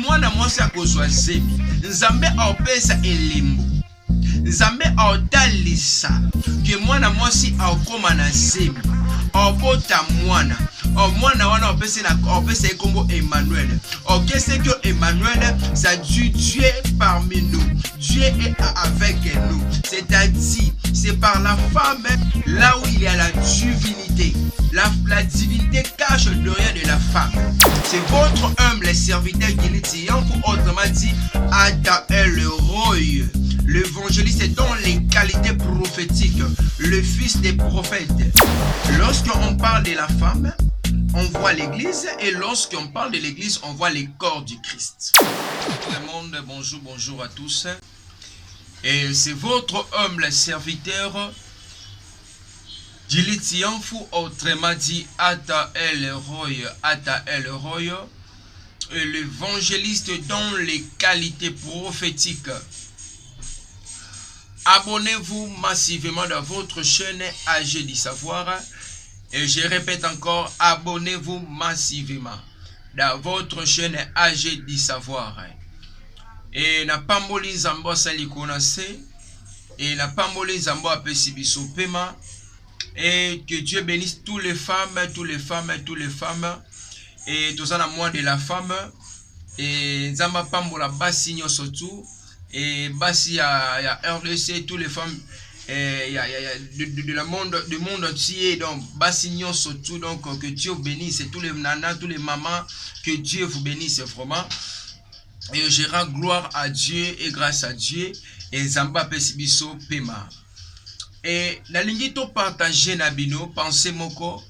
mwana mwasi akozwa zebi, Nzambe aopesa elembo, Nzambe aotalisa ke mwana mwasi aokoma na zebi, aobota mwana. Mwana wana opesa ekombo Emmanuel. Qu'est-ce que Emmanuel? Ça dit Dieu est parmi nous. Dieu est avec nous. C'est-à-dire, c'est par la femme là où il y a la divinité. La divinité cache le rien de la femme. C'est votre humble serviteur qui l'est dit, autrement dit, Adael Roy, l'évangéliste est dans les qualités prophétiques, le fils des prophètes. Lorsqu'on parle de la femme, on voit l'église, et lorsqu'on parle de l'église, on voit les corps du Christ. Tout le monde, bonjour, bonjour à tous. Et c'est votre humble serviteur, Dilitianfu, autrement dit Ata El Roy, l'évangéliste dans les qualités prophétiques. Abonnez-vous massivement dans votre chaîne AG du Savoir. Et je répète encore, abonnez-vous massivement dans votre chaîne AG du Savoir. Et na pamboli nzambo sali konase, et na pamboli nzambo apesi biso pema. Et que Dieu bénisse toutes les femmes, et tout ça dans moi de la femme. Et nzamba pambola basi nyoso tout, et basi ya RDC, toutes les femmes. Du monde entier, donc Bassignon surtout, donc que Dieu bénisse tous les nanas, tous les mamans, que Dieu vous bénisse vraiment. Et je rends gloire à Dieu et grâce à Dieu. Et Zamba Pesibiso Pema. Et la ligne to partager nabino, pensez moko,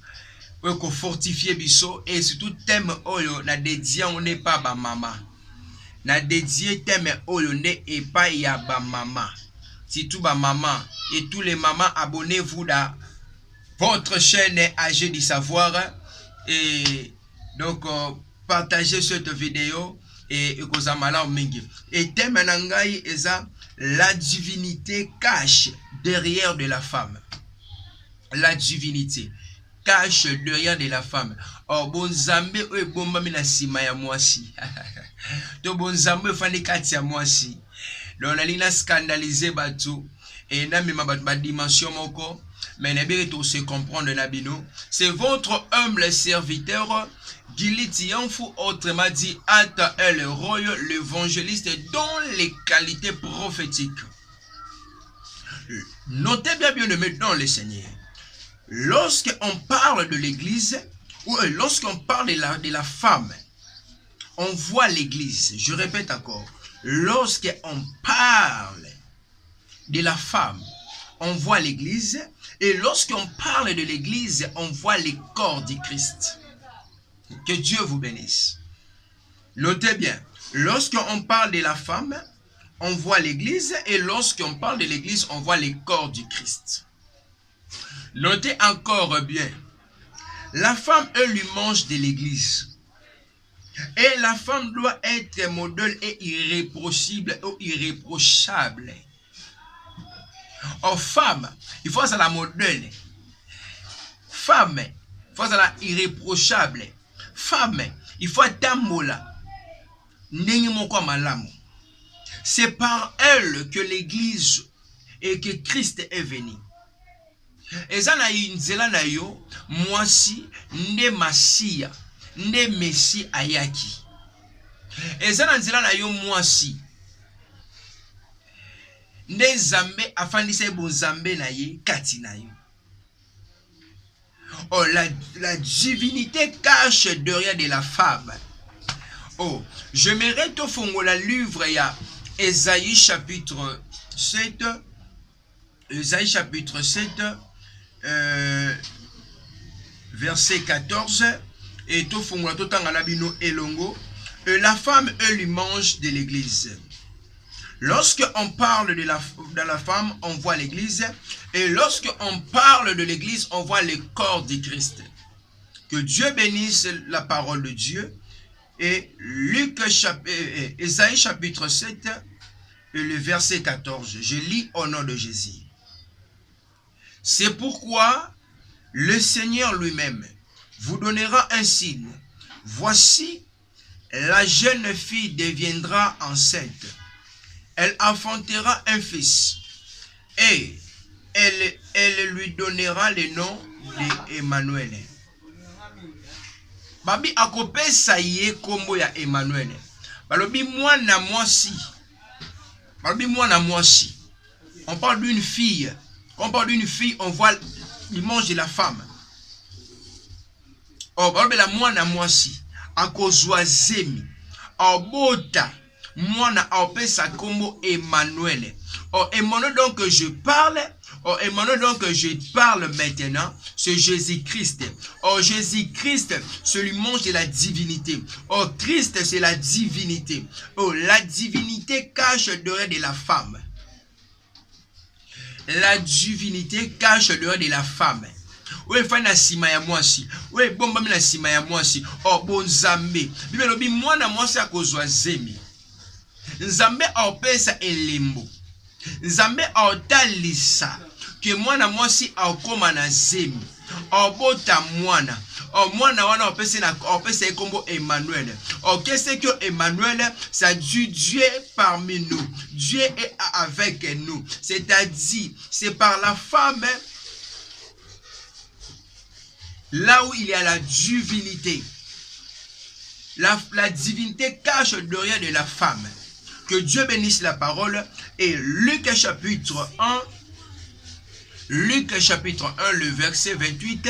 ko fortifier biso, et surtout thème oyo na dédié on n'est pas ba mama. Na dédié thème oyo ne et pas ya ba mama. Si tout ba maman et tous les mamans, abonnez-vous dans votre chaîne AG du Savoir, et donc partagez cette vidéo et kozamala mingi. Et thème nangai eza la divinité cache derrière de la femme. La divinité cache derrière de la femme. Oh bon Zambé ou bomba mina sima ya mwasi. To bon Zambé fani kati ya mwasi. Donc la ligne scandalisé batou et n'a même pas dimension moko, mais n'a bien tout se comprendre nabino. C'est votre humble serviteur Giliti Yanfu, autrement dit Ata El Roy, l'évangéliste dans les qualités prophétiques. Notez bien aimé dans le Seigneur. Lorsqu'on parle de l'église, ou lorsqu'on parle de la femme, on voit l'église. Je répète encore. Lorsqu'on parle de la femme, on voit l'église. Et lorsqu'on parle de l'église, on voit les corps du Christ. Que Dieu vous bénisse. Notez bien, lorsqu'on parle de la femme, on voit l'église. Et lorsqu'on parle de l'église, on voit les corps du Christ. Notez encore bien, la femme, elle lui mange de l'église. Et la femme doit être modèle et irréprochable ou irréprochable. Aux femmes, il faut être la modèle. Femme, il faut être la irréprochable. Femme, il faut être mola. C'est par elle que l'église et que Christ est venu. Et ça na inzela na yo, mwasi nde masia. Nde Messi ayaki. Ezana nzela na yo mwasi. Nde Zambe afandisa bon Zambe na ye kati na yo. Oh, la divinité cache derrière de la femme. Oh, je mérite au fond la livre ya Esaïe chapitre 7. Esaïe chapitre 7 verset 14. Et tout fond tout en elongo. Et la femme, elle lui mange de l'église. Lorsqu'on parle de la femme, on voit l'église. Et lorsqu'on parle de l'église, on voit le corps du Christ. Que Dieu bénisse la parole de Dieu. Et Esaïe chapitre 7, et le verset 14. Je lis au nom de Jésus. C'est pourquoi le Seigneur lui-même vous donnera un signe. Voici, La jeune fille deviendra enceinte. Elle enfantera un fils. Et elle lui donnera le nom d'Emmanuel. Babi akopesa ye kombo ya Emmanuel. Balobi mwana mwasi. Balobi mwana mwasi. On parle d'une fille. Quand on parle d'une fille, on voit l'image de la femme. Oh, balobi la mwana mwasi. Akozwa zemi. Obota. Mwana opesa kombo Emmanuel. Oh, Emmanuel donc je parle. Oh, Emmanuel donc je parle maintenant. C'est Jésus-Christ. Oh, Jésus-Christ, c'est l'image de la divinité. Oh, Christ, c'est la divinité. Oh, la divinité cache le dehors de la femme. La divinité cache le dehors de la femme. Oui, fana sima ya mwasi. Oui, bomba mina sima ya mwasi. Oh, bon Nzambe. Bibelobi mwana mwasi akozwa zemi. Nzambe opesa elembo. Nzambe otalisa ke mwana mwasi akoma na zemi. Obota mwana. O mwana wana opesa kombo Emmanuel. O qu'est-ce que Emmanuel, ça dit Dieu parmi nous. Dieu est avec nous. C'est-à-dire, c'est par la femme là où il y a la divinité. La divinité cache derrière de la femme. Que Dieu bénisse la parole. Et Luc chapitre 1, Luc chapitre 1, le verset 28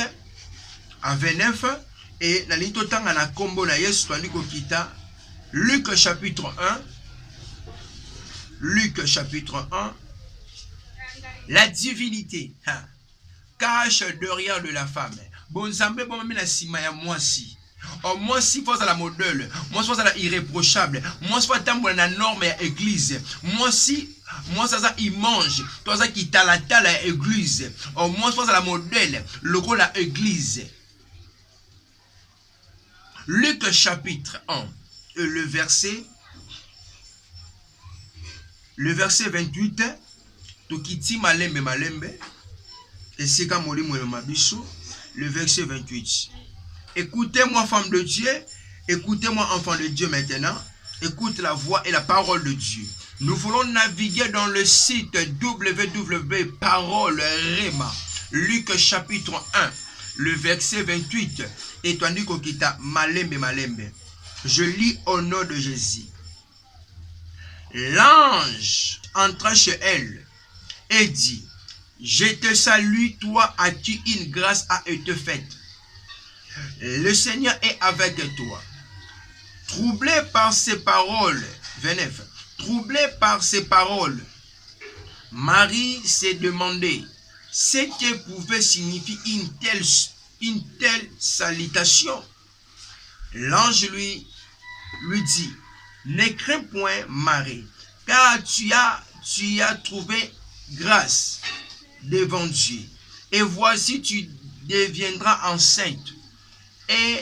à 29. Et la ligne totanga na kombo na Yesu tandiko kita. Luc chapitre 1. Luc chapitre 1. La divinité cache derrière de la femme. Bon Nzambe bon mami na sima ya mwasi. Oh, moi si faut à la modèle, moi si faut à la irréprochable, moi si faut à la norme et église, moi si ça il mange, toi ça qui t'a la église, oh moi si faut à la modèle, le rôle la église. Luc chapitre 1, le verset 28, Tokiti malembe, et c'est quand moli mabiso, le verset 28. Écoutez-moi, femme de Dieu. Écoutez-moi, enfant de Dieu, maintenant. Écoute la voix et la parole de Dieu. Nous voulons naviguer dans le site www.parole Rema. Luc chapitre 1, le verset 28. Et toi, Nikokita, malembe. Je lis au nom de Jésus. L'ange entra chez elle et dit, je te salue, toi, as-tu une grâce à être faite. Le Seigneur est avec toi. Troublé par ces paroles, 29, troublé par ces paroles, Marie s'est demandé ce que pouvait signifier une telle salutation. L'ange lui dit, ne crains point Marie, car tu as trouvé grâce devant Dieu. Et voici, tu deviendras enceinte. Et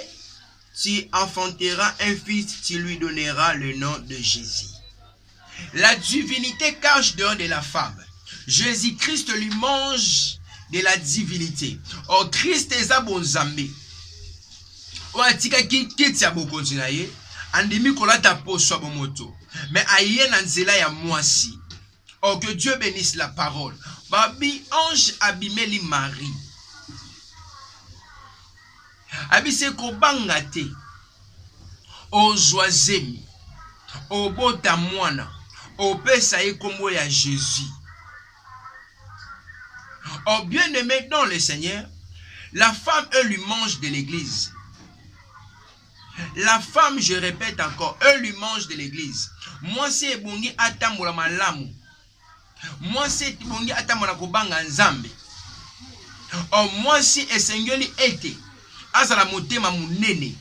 tu enfanteras un fils, tu lui donneras le nom de Jésus. La divinité cache dehors de la femme. Jésus-Christ lui mange de la divinité. Oh, Christ est à bon Zambé. Oh, atika kiti abo kontina ye. Andimi kolata po so moto. Mais aye nanzela ya mwasi. Oh, que Dieu bénisse la parole. Babi ange abimeli Marie. Abise ko bangate ozwazemi obota mwana opesa ye kombo ya Jésus. Oh bien-aimé dans le Seigneur, la femme elle lui mange de l'église. La femme, je répète encore, elle lui mange de l'église. Moi c'est bongi atambola malamu. Moi c'est bongi atambola kobanga nzambe. Oh moi si esengeli ete azala motema munene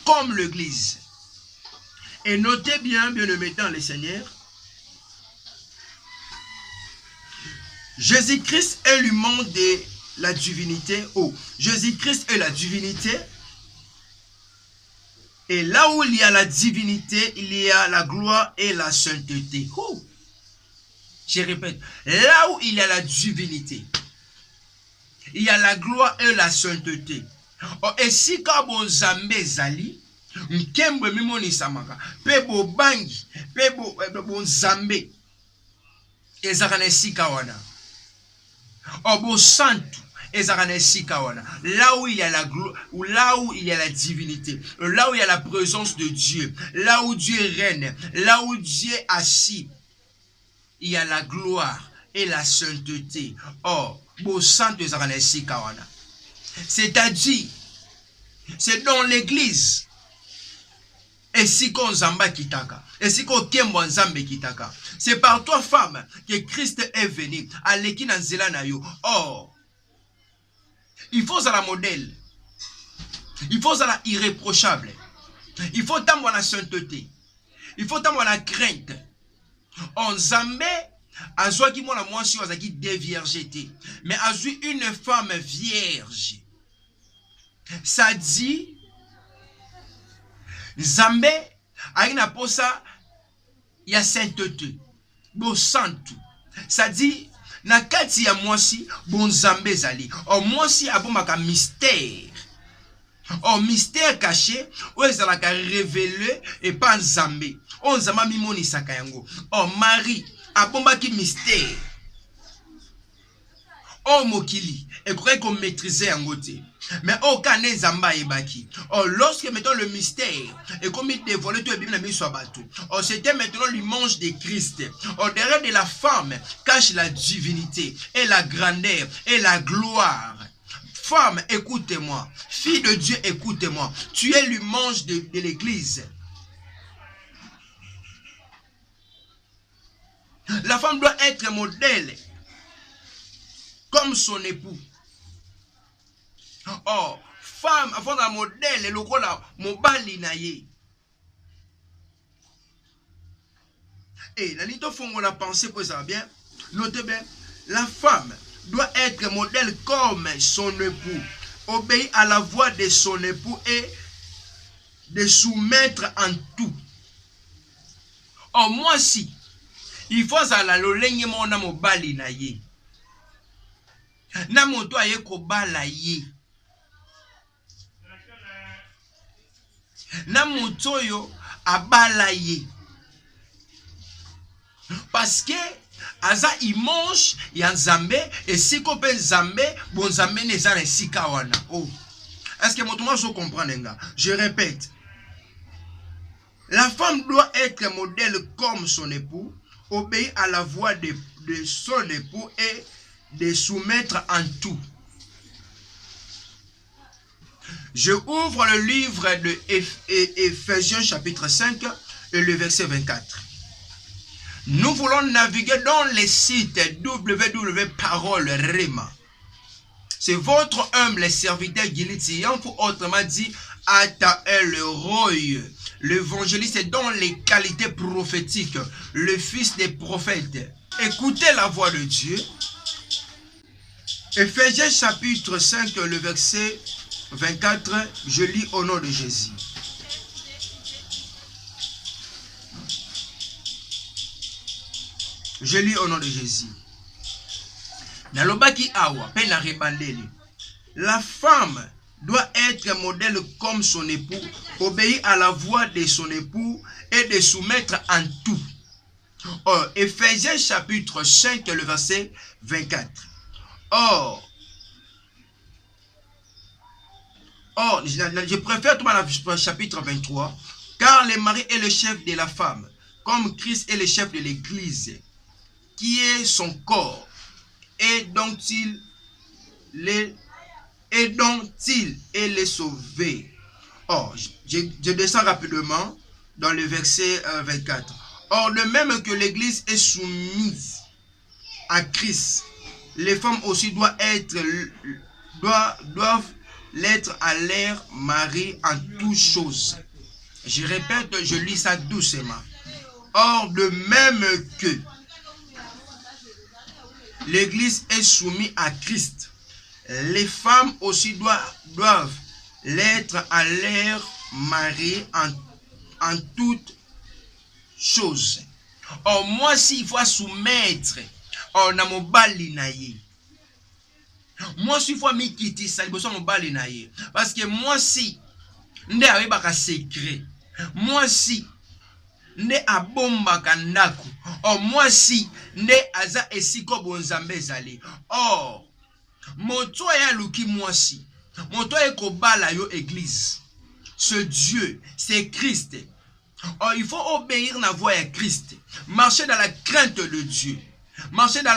comme l'église. Et notez bien, bien-aimé dans le Seigneur, Jésus-Christ est l'humain de la divinité. Oh, Jésus-Christ est la divinité. Et là où il y a la divinité, il y a la gloire et la sainteté. Oh. Je répète, là où il y a la divinité, il y a la gloire et la sainteté. Oh, et si Kabo Zambé Zali, nkembwe mimonisamaka pe bobangi pe bonzambe ezaka na esika wana bosantu ezaka na esika wana là où il y a la gloire, là où il y a la divinité, là où il y a la présence de Dieu, là où Dieu règne, là où Dieu est assis, il y a la gloire et la sainteté. Bosantu ezaka na esika wana, c'est-à-dire c'est dans l'église. Et si qu'on zamba kitaka, et si qu'on kembo nzambe kitaka, c'est par toi femme que Christ est venu à l'équina nzela na yo. Il faut ça la modèle, il faut ça la irréprochable, il faut tant la sainteté, il faut tant la crainte. Nzambe azwa ki mona mwasi azaki déviergeté, mais azwi une femme vierge. Ça dit Nzambe aina posa ya sainteté, bo santu. Ça dit na kati ya mwasi bon Nzambe zali. Mwasi abomaka mystère. Mystère caché ou ezalaka révélé et pas Nzambe. Nzamba mimoni saka yango. Marie abombaki mystère. Mokili et croyez qu'on maîtrisait yango te. Mais aucun Nzamba ebaki. Lorsque mettons le mystère et comme il dévoilait tout le bien mis sur bateau. C'était maintenant l'image de Christ. Derrière de la femme cache la divinité et la grandeur et la gloire. Femme, écoutez-moi. Fille de Dieu, écoutez-moi. Tu es l'image de l'église. La femme doit être modèle comme son époux. Femme, avant un modèle, le rôle mobali na ye. Et la lito fongo la pensée pour ça bien. Notez bien, la femme doit être modèle comme son époux, obéir à la voix de son époux et de soumettre en tout. Moi si, il faut ça la lolenge mona mobali na ye. Na moto aye ko bala ye. Na moto yo abala ye. Parce que aza image ya Nzambe et si ko pe Nzambe bon Nzambe ne za na sika wana. Est-ce que moto moi je comprends nga? Je répète. La femme doit être modèle comme son époux, obéir à la voix de son époux et de soumettre en tout. Je ouvre le livre de Ephésiens chapitre 5 et le verset 24. Nous voulons naviguer dans les sites www.parole-rema. C'est votre humble serviteur Giliti pour autrement dit Ata El Roy, l'évangéliste dans les qualités prophétiques, le fils des prophètes. Écoutez la voix de Dieu. Ephésiens chapitre 5, le verset 24, je lis au nom de Jésus. Je lis au nom de Jésus. Nalobaki awa, pena rebandeli. La femme doit être modèle comme son époux, obéir à la voix de son époux et de soumettre en tout. Ephésiens chapitre 5, le verset 24. Je préfère tout le chapitre 23, car le mari est le chef de la femme, comme Christ est le chef de l'église, qui est son corps, et dont il est le sauvé. Je descends rapidement dans le verset 24. Or, de même que l'église est soumise à Christ, les femmes aussi doivent l'être à leur mari en toutes choses. Je répète, je lis ça doucement. Or, de même que l'église est soumise à Christ, les femmes aussi doivent l'être à leur mari en toutes choses. Or, moi, s'il faut soumettre, na mobali na ye. Moi, s'il faut m'ikiti, ça il mobali na ye. Parce que moi, si nde ayebaka secret. Mwasi nde abombaka ndako. Mwasi nde aza esiko bonzambe ezali. Or moto ya luki mwasi, moto ekobala yo église. Ce Dieu, c'est Christ. Or il faut obéir la voix à Christ. Marcher dans la crainte de Dieu. Marcher dans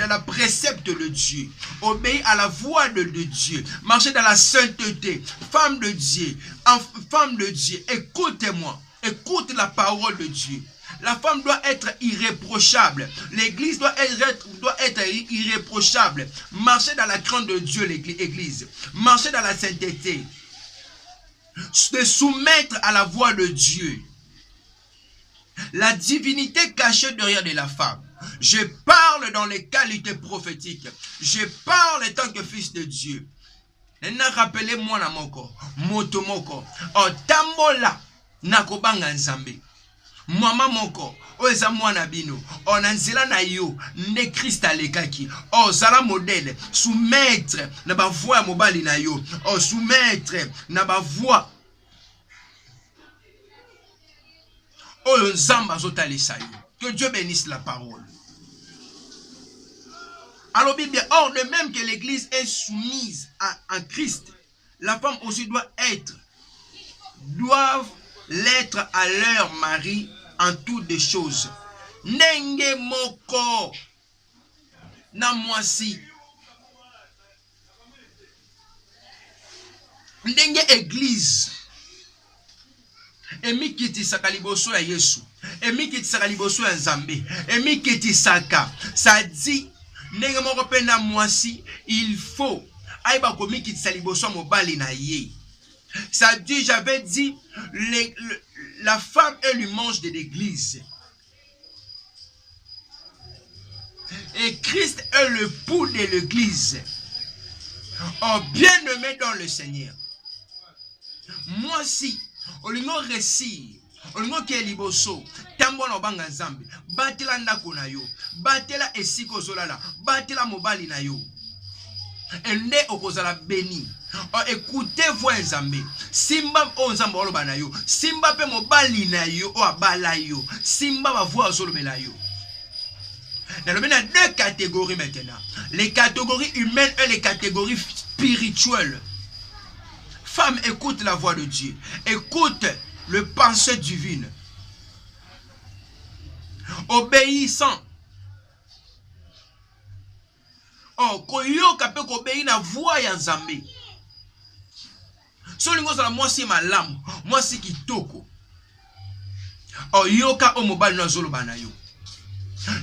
la précepte de Dieu. Obéir à la voix de Dieu. Marcher dans la sainteté. Femme de Dieu. Femme de Dieu. Écoutez-moi. Écoute la parole de Dieu. La femme doit être irréprochable. L'église doit être irréprochable. Marcher dans la crainte de Dieu, l'église. Marcher dans la sainteté. Se soumettre à la voix de Dieu. La divinité cachée derrière de la femme. Je parle dans les qualités prophétiques. Je parle en tant que fils de Dieu. Rappelez-moi na moko, moto moko. O tambola nakobanga nzambe. Mama moko, o eza mwana bino. O nanzela na yo, ne Christ alekaki. O zala modèle, soumettre na ba voix mobali na yo. O soumettre na ba voix. O nzamba zotalisa yo. Que Dieu bénisse la parole. Alors Bible, or de même que l'église est soumise à Christ, la femme aussi doivent l'être à leur mari en toutes les choses. Nenge moko na mwasi. Nenge église. Emi kitisaka liboso ya Yesu. Emi kitisaka liboso ya Nzambe. Emi kitisaka. Ça dit, nenge moko pe na mwasi, il faut aiba komi kitisa liboso mobali na ye. Ça dit, j'avais dit, la femme est le manche de l'église. Et Christ est le pouls de l'église. Oh, bien-aimé dans le Seigneur. Moi si, olingo récit, olingo ke liboso, tambo na banga nzambe, batela ndako na yo, batela esiko zolala, batela mobali na yo. Ende okozala béni. Écoutez voix nzambe. Simba o nzambe oloba na yo. Simba pe mobali na yo o abala yo. Simba va voix zolobela yo. Nous avons deux catégories maintenant. Les catégories humaines et les catégories spirituelles. Femme, écoute la voix de Dieu. Écoute le pensée divine. Obéissant. Oh, koyoka pe kobéi na voix ya Nzambe. So lingo za moi si malamu, moi si kitoko. Oh, yoka o mobile na zolo banayo.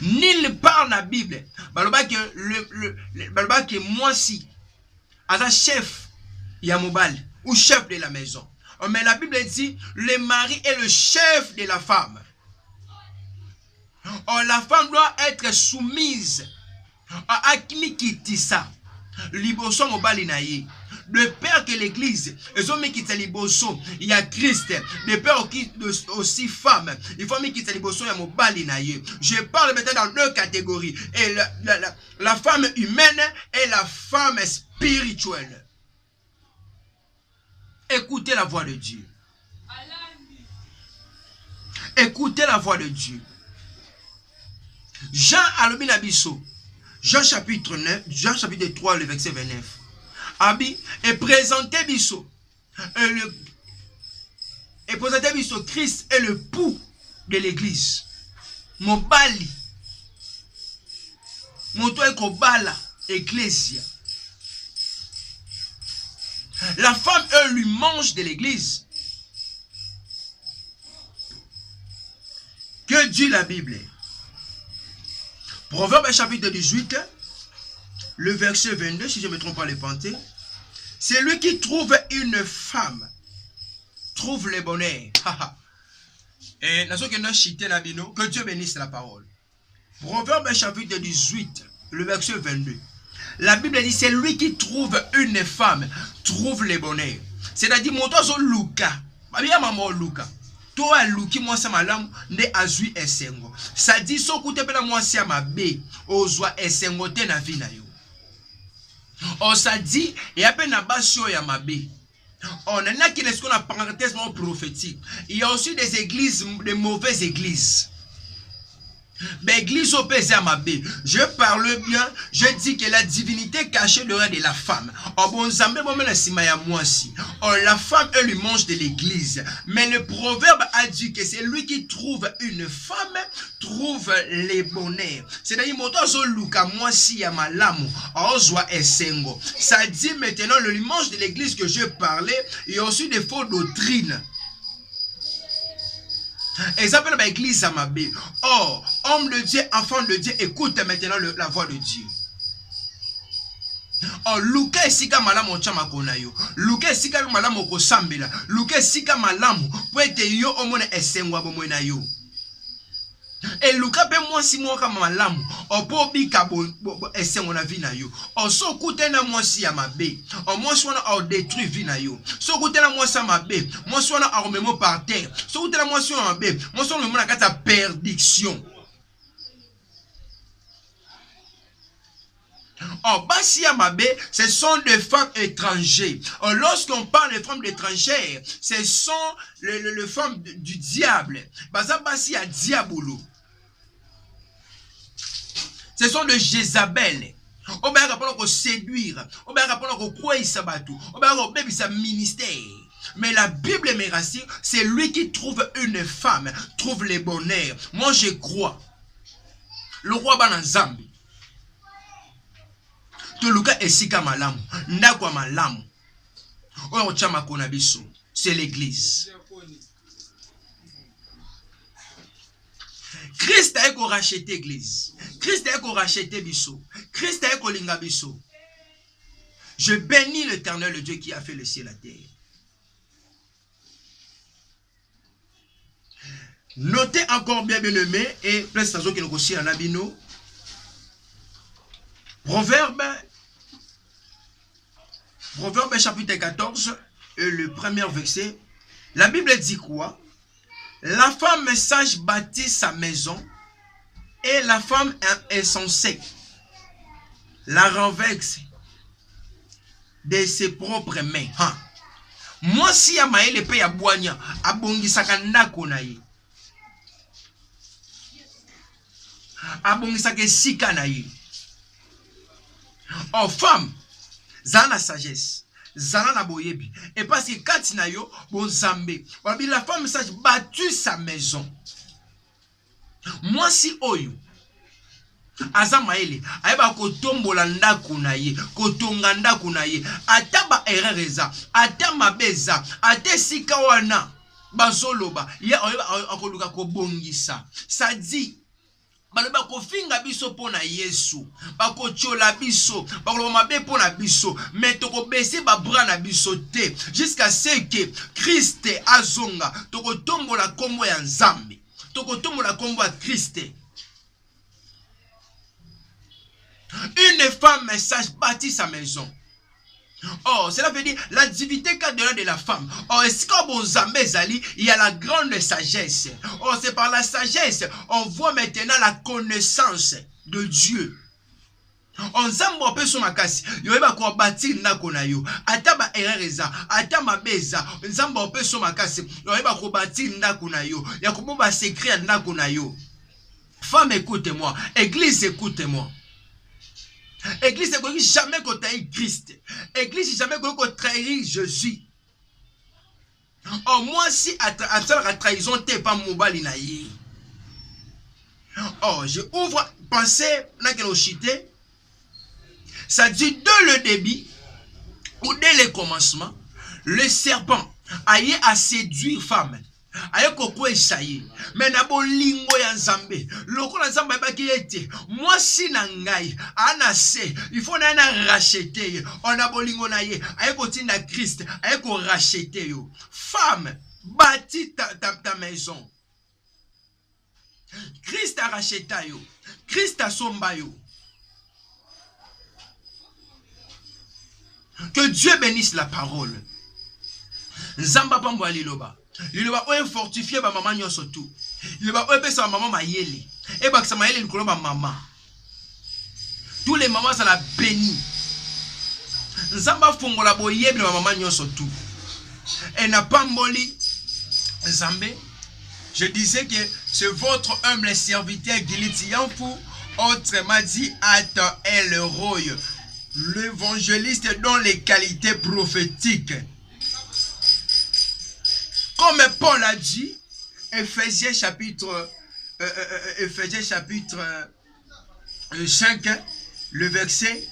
Nil parle la Bible. Baloba que moi si as un chef ya mobile ou chef de la maison. Oh, mais la Bible dit le mari est le chef de la femme. Oh, la femme doit être soumise à Akimi Kitisa. Liboso mobali na ye. De peur que l'église, ils ont mis qu'il liboso, il y a Christ. De peur aussi femme, il faut mis qu'il liboso, il y a mobali na ye. Je parle maintenant dans deux catégories. Et la femme humaine et la femme spirituelle. Écoutez la voix de Dieu. Écoutez la voix de Dieu. Jean Alobinabiso. Jean chapitre 3, le verset 29. Abi, et présentez Bisso. Et présentez Bisso, Christ est le pouls de l'église. Mobali. Moto ekobala, ecclésia. La femme est le manche de l'église. Que dit la Bible? Proverbe chapitre 18, le verset 22, si je ne me trompe pas les pensées. C'est lui qui trouve une femme, trouve le bonheur. Et que Dieu bénisse la parole. Proverbe chapitre 18, le verset 22. La Bible dit, c'est lui qui trouve une femme, trouve le bonheur. C'est-à-dire, mon tozo Luka, maman Luka. Toi, Luki, moi, c'est malam, ne azui esengo. Ça dit, so koute pena moi, c'est ma bé, ozwa esengo te na vie na yo. On ça dit, et après na basio ya ma bé. On a qui est ce qu'on a parenthèse prophétique. Il y a aussi des églises, des mauvaises églises. L'église au Pézamabé, je parle bien, je dis que la divinité cachée l'aurait de la femme. Oh bon, la femme, elle lui mange de l'église. Mais le proverbe a dit que c'est lui qui trouve une femme, trouve les bonheurs. C'est-à-dire, ça dit maintenant, le mange de l'église que je parlais, il y a aussi des fausses doctrines. Et ça s'appelle l'église Amabé. Or, homme de Dieu, enfant de Dieu, écoute maintenant la voix de Dieu. Oh, Luka esika malamu chama konayo. Luka esika malamu kosambela. Luka esika malamu poete yo omone esengwa bomwena yo. Et Luka pe moi si moi kama malamu. O po bika esengwa na vina yo. O so kutena moi si amabe. O moi swana o détruit vina yo. So kutena moi sa mabe. Moi swana o memo par terre. So kutena moi swana mabe. Moi swana memo na kata perdition. Oh, Basia Mabé, ce sont des femmes étrangères. Oh, lorsqu'on parle de femmes étrangères, ce sont les femmes du diable. Basia Diabolo. Ce sont de Jézabel. On va rappeler séduire. On va rappeler quoi il s'abatou. On va rappeler sa ministère. Mais la Bible me rassure, c'est lui qui trouve une femme, trouve les bonheurs. Moi je crois. Le roi Bananzambi. C'est l'église. Christ a racheté l'église. Christ a racheté biso. Christ a linga biso. Je bénis l'Éternel, le Dieu qui a fait le ciel et la terre. Notez encore bien aimé et prestation qui nous aussi en abino. Proverbe chapitre 14 et le premier verset. La Bible dit quoi? La femme sage bâtit sa maison et la femme insensée la renverse de ses propres mains. Moi si ya maele pe ya bwanya abongisaka ndako na ye. Abongisaka sika na ye. Oh femme, zana sagesse, zana na boyebi. Et parce que quand na yo, bon zambe, la femme sage battu sa maison. Moi si oyo, azamaele, ayeba kotombola ndako na ye, kotonga ndako na ye, ataba erereza, atama beza, ate sika wana, bazoloba, ya akoluka kobongisa. Ça dit, baloba kofinga biso pona Yesu bakochola biso bakoloba mabe pona biso mais toko bese ba bras na biso te jusqu'à ce que Christ azonga toko tombola kombo ya Nzambe toko tombola kombo ya Christ. Une femme sage bâtit sa maison. Oh, cela veut dire la divinité cadre de la femme. Oh, est-ce qu'au bon Zambé Zali, il y a la grande sagesse. Oh, c'est par la sagesse, on voit maintenant la connaissance de Dieu. On zambo pe so makasi yo eba ko bâtir ndako na yo ataba erereza atama beza nzambo pe so makasi yo eba ko bâtir ndako na yo ya ko bomba secret ndako na yo. Femme, écoute-moi, église, écoute-moi. Église ne jamais qu'on trahit Christ. Église jamais qu'on trahit Jésus. Oh, moi si à la trahison t'es pas mobile na ye. Oh, je ouvre pensée na que chité. Ça dit dès le début ou dès le commencement, le serpent a eu à séduire femme. Aye koko esaye mais na bolingo ya Nzambe lokola Nzambe baki ete moi si na ngai ana se il faut na racheter on a bolingo na ye aye kotinda Christ aye ko racheter yo. Femme, bâtis ta maison. Christ a racheté yo, Christ a somba yo. Que Dieu bénisse la parole. Nzamba pambo aliloba. Il va fortifier ma maman nyonso tout. Il va sa maman mayele. Et ba sa mayele nkolo ba maman. Tous les mamans ça la béni. Nzamba fongola boyebi ma maman nyonso tout. et n'a pas molli Zambé. Je disais que c'est votre humble serviteur Gilitianfou, autrement dit Atan El Roy, l'évangéliste dont les qualités prophétiques. Comme Paul a dit, Éphésiens chapitre 5, le verset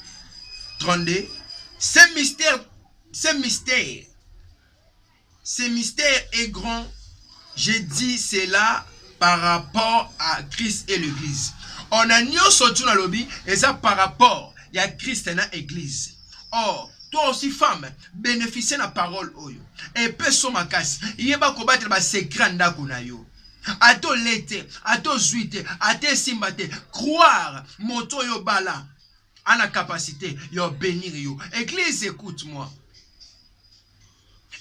32, ce mystère est grand. J'ai dit cela par rapport à Christ et l'Église. On a nié surtout dans le lobby et ça par rapport à Christ et l'Église. Or, toi aussi femme, bénéficiez de la parole oyo. Et peu sur ma casse. Il y a pas combattre le secret d'akunayo. Ato l'été, ato zuite, ato simbate, croire moto yo bala. A la capacité yo bénir yo. Église, écoute-moi.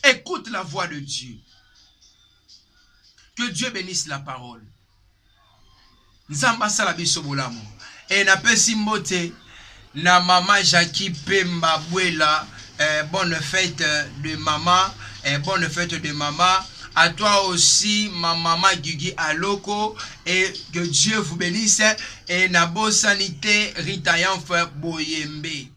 Écoute la voix de Dieu. Que Dieu bénisse la parole. Nzamba salabiso bolamo. Et na pesi mbote na maman Jackie Pemba Bouela. Bonne fête de maman. Bonne fête de maman. À toi aussi, ma maman Guigui Aloko. Et que Dieu vous bénisse. Et na bonne sanité Ritayan Boyembe.